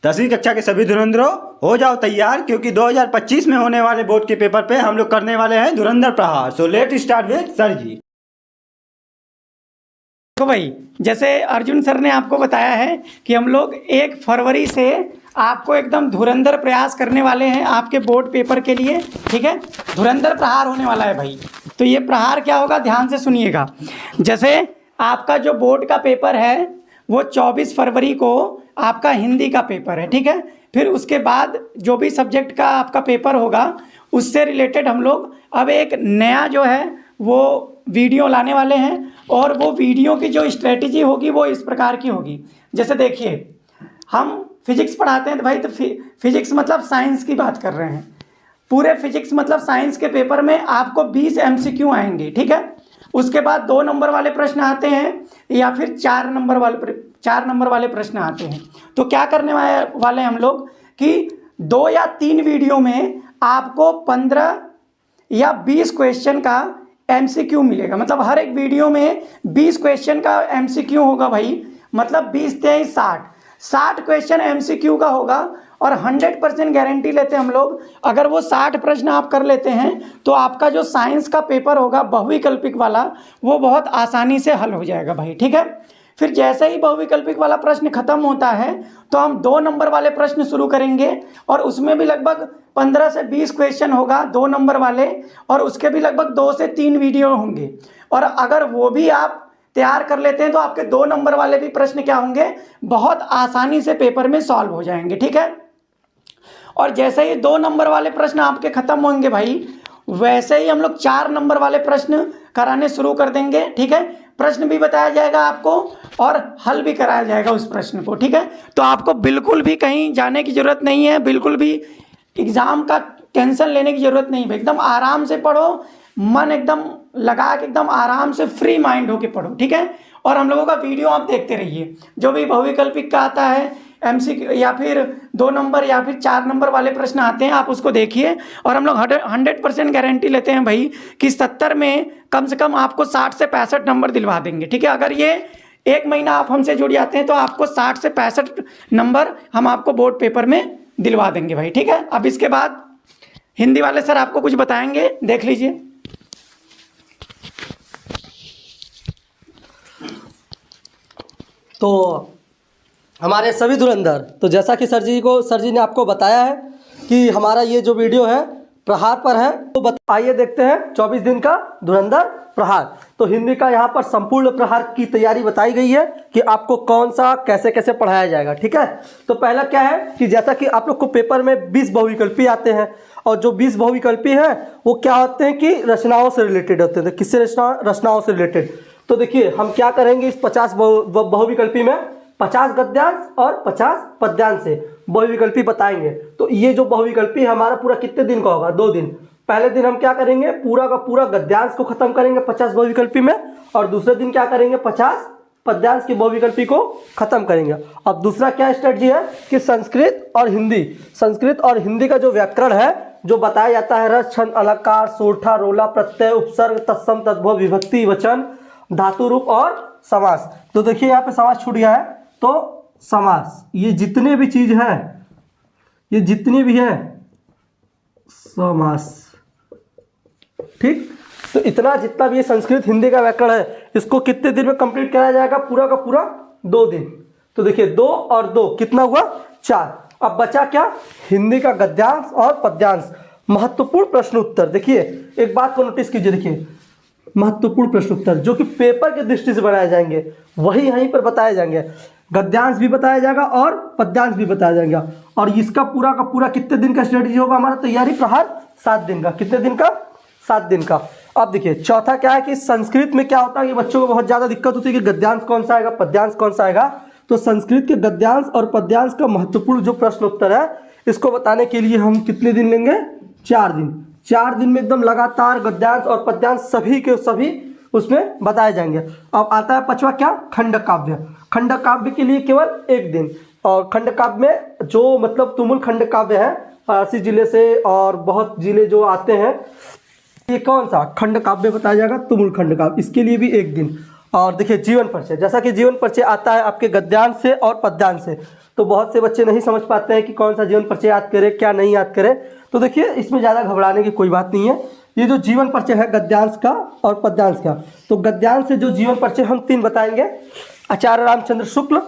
10वीं कक्षा के सभी धुरंधरों हो जाओ तैयार, क्योंकि 2025 में होने वाले बोर्ड के पेपर पे हम लोग करने वाले हैं धुरंधर प्रहार। So let start with sir ji. तो भाई जैसे अर्जुन सर ने आपको बताया है कि हम लोग 1 फरवरी से आपको एकदम धुरंधर प्रयास करने वाले हैं आपके बोर्ड पेपर के लिए। ठीक है, धुरंधर प्रहार होने वाला है भाई। तो ये प्रहार क्या होगा, ध्यान से सुनिएगा। जैसे आपका जो बोर्ड का पेपर है वो 24 फरवरी को आपका हिंदी का पेपर है। ठीक है, फिर उसके बाद जो भी सब्जेक्ट का आपका पेपर होगा उससे रिलेटेड हम लोग अब एक नया जो है वो वीडियो लाने वाले हैं, और वो वीडियो की जो स्ट्रेटजी होगी वो इस प्रकार की होगी। जैसे देखिए, हम फिजिक्स पढ़ाते हैं तो भाई, तो फिजिक्स मतलब साइंस की बात कर रहे हैं। पूरे फिजिक्स मतलब साइंस के पेपर में आपको 20 MCQ आएंगे। ठीक है, उसके बाद 2 नंबर वाले प्रश्न आते हैं या फिर 4 नंबर वाले प्रश्न आते हैं। तो क्या करने वाले हम लोग कि 2 या 3 वीडियो में आपको 15 या 20 क्वेश्चन का MCQ मिलेगा। मतलब हर एक वीडियो में 20 क्वेश्चन का MCQ होगा भाई। मतलब 20 23 60 क्वेश्चन MCQ का होगा, और 100% गारंटी लेते हैं हम लोग, अगर वो 60 प्रश्न आप कर लेते हैं तो आपका जो साइंस का पेपर होगा बहुविकल्पिक वाला, वो बहुत आसानी से हल हो जाएगा भाई। ठीक है, फिर जैसे ही बहुविकल्पिक वाला प्रश्न खत्म होता है तो हम 2 नंबर वाले प्रश्न शुरू करेंगे, और उसमें भी लगभग 15 से 20 क्वेश्चन होगा 2 नंबर वाले, और उसके भी लगभग 2 से 3 वीडियो होंगे। और अगर वो भी आप तैयार कर लेते हैं तो आपके 2 नंबर वाले भी प्रश्न क्या होंगे, बहुत आसानी से पेपर में सॉल्व हो जाएंगे। ठीक है, और जैसे ही 2 नंबर वाले प्रश्न आपके खत्म होंगे भाई, वैसे ही हम लोग 4 नंबर वाले प्रश्न कराने शुरू कर देंगे। ठीक है, प्रश्न भी बताया जाएगा आपको और हल भी कराया जाएगा उस प्रश्न को। ठीक है, तो आपको बिल्कुल भी कहीं जाने की ज़रूरत नहीं है, बिल्कुल भी एग्ज़ाम का टेंशन लेने की ज़रूरत नहीं है। एकदम आराम से पढ़ो, मन एकदम लगा के एकदम आराम से फ्री माइंड होके पढ़ो। ठीक है, और हम लोगों का वीडियो आप देखते रहिए। जो भी बहुविकल्पिक का आता है MCQ या फिर 2 नंबर या फिर 4 नंबर वाले प्रश्न आते हैं, आप उसको देखिए। और हम लोग 100% गारंटी लेते हैं भाई कि 70 में कम से कम आपको 60 से 65 नंबर दिलवा देंगे। ठीक है, अगर ये 1 महीना आप हमसे जुड़ जाते हैं तो आपको 60 से 65 नंबर हम आपको बोर्ड पेपर में दिलवा देंगे भाई। ठीक है, अब इसके बाद हिंदी वाले सर आपको कुछ बताएंगे, देख लीजिए। तो हमारे सभी धुरंधर, तो जैसा कि सर जी ने आपको बताया है कि हमारा ये जो वीडियो है प्रहार पर है, तो आइए देखते हैं 24 दिन का धुरंधर प्रहार। तो हिंदी का यहाँ पर संपूर्ण प्रहार की तैयारी बताई गई है कि आपको कौन सा कैसे कैसे पढ़ाया जाएगा। ठीक है, तो पहला क्या है कि जैसा कि आप लोग को पेपर में 20 बहुविकल्पी आते हैं, और जो 20 बहुविकल्पी हैं वो क्या होते हैं कि रचनाओं से रिलेटेड होते हैं। किससे रचनाओं से रिलेटेड। तो देखिए, हम क्या करेंगे इस 50 बहुविकल्पी में 50 गद्यांश और 50 पद्यांश से बहुविकल्पी बताएंगे। तो ये जो बहुविकल्पी हमारा पूरा कितने दिन का होगा, 2 दिन। पहले दिन हम क्या करेंगे, पूरा का पूरा गद्यांश को खत्म करेंगे 50 बहुविकल्पी में, और दूसरे दिन क्या करेंगे, 50 पद्यांश की बहुविकल्पी को खत्म करेंगे। अब दूसरा क्या स्ट्रेटजी है कि संस्कृत और हिंदी का जो व्याकरण है, जो बताया जाता है रस, छंद, अलंकार, सोरठा, रोला, प्रत्यय, उपसर्ग, तत्सम, तद्भव, विभक्ति, वचन, धातु रूप और समास। तो देखिए यहाँ पे समास छूट गया है, तो समास, ये जितने भी चीज है, ये जितनी भी है समास। ठीक, तो इतना जितना भी ये संस्कृत हिंदी का व्याकरण है, इसको कितने दिन में कंप्लीट कराया जाएगा, पूरा का पूरा 2 दिन। तो देखिए 2 और 2 कितना हुआ, 4। अब बचा क्या, हिंदी का गद्यांश और पद्यांश। महत्वपूर्ण प्रश्न उत्तर, देखिए एक बात को नोटिस कीजिए, देखिए महत्वपूर्ण प्रश्न उत्तर जो कि पेपर के दृष्टि से बनाए जाएंगे वही यहीं पर बताए जाएंगे। गद्यांश भी बताया जाएगा और पद्यांश भी बताया जाएगा, और इसका पूरा का पूरा कितने दिन का स्ट्रेटजी होगा हमारा तैयारी प्रहार, 7 दिन का। कितने दिन का, 7 दिन का। अब देखिए चौथा क्या है कि संस्कृत में क्या होता है कि बच्चों को बहुत ज़्यादा दिक्कत होती है कि गद्यांश कौन सा आएगा, पद्यांश कौन सा आएगा। तो संस्कृत के गद्यांश और पद्यांश का महत्वपूर्ण जो प्रश्न उत्तर है, इसको बताने के लिए हम कितने दिन लेंगे, 4 दिन। 4 दिन में एकदम लगातार गद्यांश और पद्यांश सभी के सभी उसमें बताए जाएंगे। अब आता है 5वां क्या, खंड काव्य। खंड काव्य के लिए केवल 1 दिन। और खंड काव्य में जो मतलब तुमुल खंड काव्य है वाराणसी जिले से, और बहुत जिले जो आते हैं, ये कौन सा खंड काव्य बताया जाएगा, तुमुल खंड काव्य, इसके लिए भी 1 दिन। और देखिए जीवन परिचय, जैसा कि जीवन परिचय आता है आपके गद्यांश से और पद्यांश से, तो बहुत से बच्चे नहीं समझ पाते हैं कि कौन सा जीवन परिचय याद करें क्या नहीं याद करें। तो देखिए इसमें ज़्यादा घबराने की कोई बात नहीं है। ये जो जीवन परिचय है गद्यांश का और पद्यांश का, तो गद्यांश से जो जीवन परिचय हम 3 बताएंगे, आचार्य रामचंद्र शुक्ल,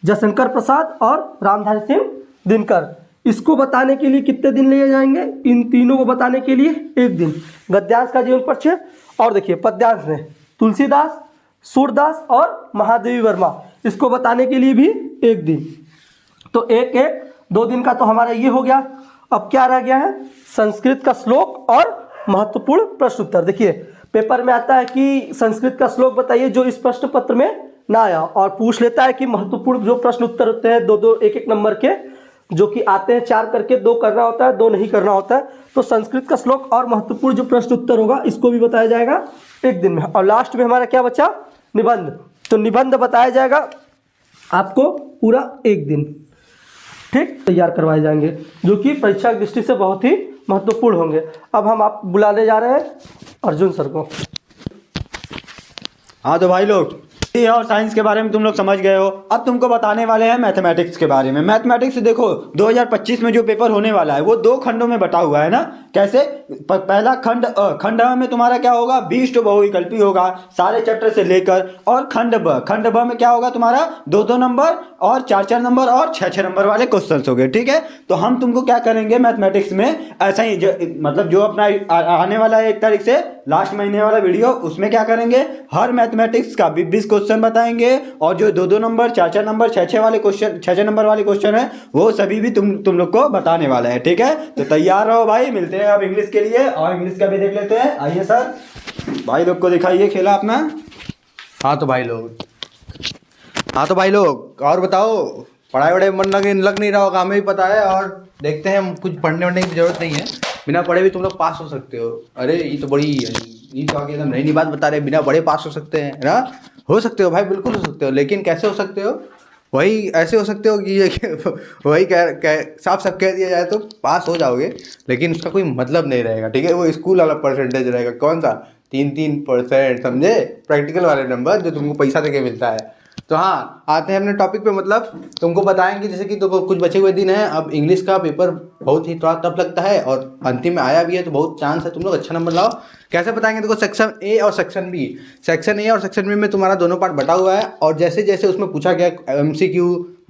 जयशंकर प्रसाद और रामधारी सिंह दिनकर। इसको बताने के लिए कितने दिन लिए जाएंगे? इन तीनों को बताने के लिए 1 दिन, गद्यांश का जीवन परिचय। और देखिए पद्यांश में तुलसीदास, सूरदास और महादेवी वर्मा, इसको बताने के लिए भी 1 दिन। तो 1-1 2 दिन का तो हमारा ये हो गया। अब क्या रह गया है? संस्कृत का श्लोक और महत्वपूर्ण प्रश्न उत्तर। देखिए पेपर में आता है कि संस्कृत का श्लोक बताइए जो इस प्रश्न पत्र में ना आया, और पूछ लेता है कि महत्वपूर्ण जो प्रश्न उत्तर होते हैं 2-2 1-1 नंबर के, जो कि आते हैं 4 करके, 2 करना होता है 2 नहीं करना होता है। तो संस्कृत का श्लोक और महत्वपूर्ण जो प्रश्न उत्तर होगा इसको भी बताया जाएगा 1 दिन में। और लास्ट में हमारा क्या बचा? निबंध। तो निबंध बताया जाएगा आपको पूरा 1 दिन, ठीक, तैयार करवाए जाएंगे, जो कि परीक्षा की दृष्टि से बहुत ही महत्वपूर्ण होंगे। अब हम आप बुलाने जा रहे हैं अर्जुन सर को। हाँ तो भाई लोग, ये और साइंस के बारे में तुम लोग समझ गए हो। अब तुमको बताने वाले हैं मैथमेटिक्स के बारे में। मैथमेटिक्स देखो 2025 में जो पेपर होने वाला है वो 2 खंडों में बटा हुआ है ना। कैसे? पहला खंड खंड अ में तुम्हारा क्या होगा? 20 बहुविकल्पी होगा सारे चैप्टर से लेकर। और खंड ब में क्या होगा तुम्हारा? 2-2 नंबर और 4-4 नंबर और 6-6 नंबर वाले क्वेश्चन हो गए, ठीक है। तो हम तुमको क्या करेंगे मैथमेटिक्स में, ऐसा ही मतलब जो अपना आने वाला है 1 तारीख से लास्ट महीने वाला वीडियो, उसमें क्या करेंगे, हर मैथमेटिक्स का 20 क्वेश्चन बताएंगे। और जो 2-2 नंबर 4-4 नंबर 6-6 वाले क्वेश्चन 6-6 नंबर वाले क्वेश्चन है वो सभी भी तुम लोग को बताने वाला है, ठीक है। तो तैयार रहो भाई, मिलते हैं अब इंग्लिश के लिए। और इंग्लिश का भी देख लेते हैं। आइए सर, भाई लोग को दिखाइए खेला अपना। हाँ तो भाई लोग और बताओ, पढ़ाई वढ़ाई मन लग नहीं रहा होगा, हमें भी पता है। और देखते हैं, हम कुछ पढ़ने वढ़ने की जरूरत नहीं है, बिना पढ़े भी तुम लोग पास हो सकते हो। अरे ये तो आगे एकदम नई बात बता रहे, बिना पढ़े पास हो सकते हैं ना। हो सकते हो भाई, बिल्कुल हो सकते हो, लेकिन कैसे हो सकते हो? वही ऐसे हो सकते हो कि ये वही साफ साफ कह दिया जाए तो पास हो जाओगे, लेकिन उसका कोई मतलब नहीं रहेगा, ठीक है। वो स्कूल वाला परसेंटेज रहेगा, कौन सा 3-3%, समझे, प्रैक्टिकल वाले नंबर जो तुमको पैसा देके मिलता है। तो हाँ, आते हैं अपने टॉपिक पे। मतलब तुमको बताएंगे, जैसे कि तुमको कुछ बचे हुए दिन हैं। अब इंग्लिश का पेपर बहुत ही थोड़ा टफ लगता है और अंतिम में आया भी है, तो बहुत चांस है तुम लोग अच्छा नंबर लाओ। कैसे बताएंगे? देखो सेक्शन ए और सेक्शन बी, सेक्शन ए और सेक्शन बी में तुम्हारा दोनों पार्ट बटा हुआ है। और जैसे जैसे उसमें पूछा गया MCQ,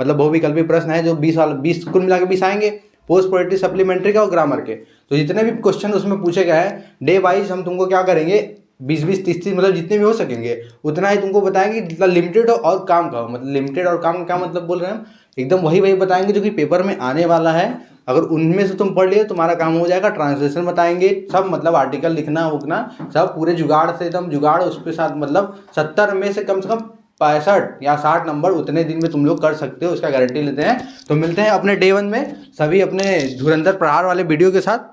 मतलब बहुविकल्पी प्रश्न है जो 20 कुल मिला के 20 आएंगे, पोस्ट पोएट्री, सप्लीमेंट्री का और ग्रामर के। तो जितने भी क्वेश्चन उसमें पूछे गए हैं, डे वाइज हम तुमको क्या करेंगे, 20-20, 30-30, मतलब जितने भी हो सकेंगे उतना ही तुमको बताएंगे, जितना लिमिटेड हो और काम का हो। मतलब लिमिटेड और काम का क्या मतलब बोल रहे हैं हम, एकदम वही बताएंगे जो कि पेपर में आने वाला है। अगर उनमें से तुम पढ़ लिए तुम्हारा काम हो जाएगा। ट्रांसलेशन बताएंगे सब, मतलब आर्टिकल लिखना उखना सब पूरे जुगाड़ से, एकदम जुगाड़ उसके साथ। मतलब 70 में से कम 65 या 60 नंबर उतने दिन में तुम लोग कर सकते हो, उसका गारंटी लेते हैं। तो मिलते हैं अपने डे 1 में सभी अपने धुरंधर प्रहार वाले वीडियो के साथ।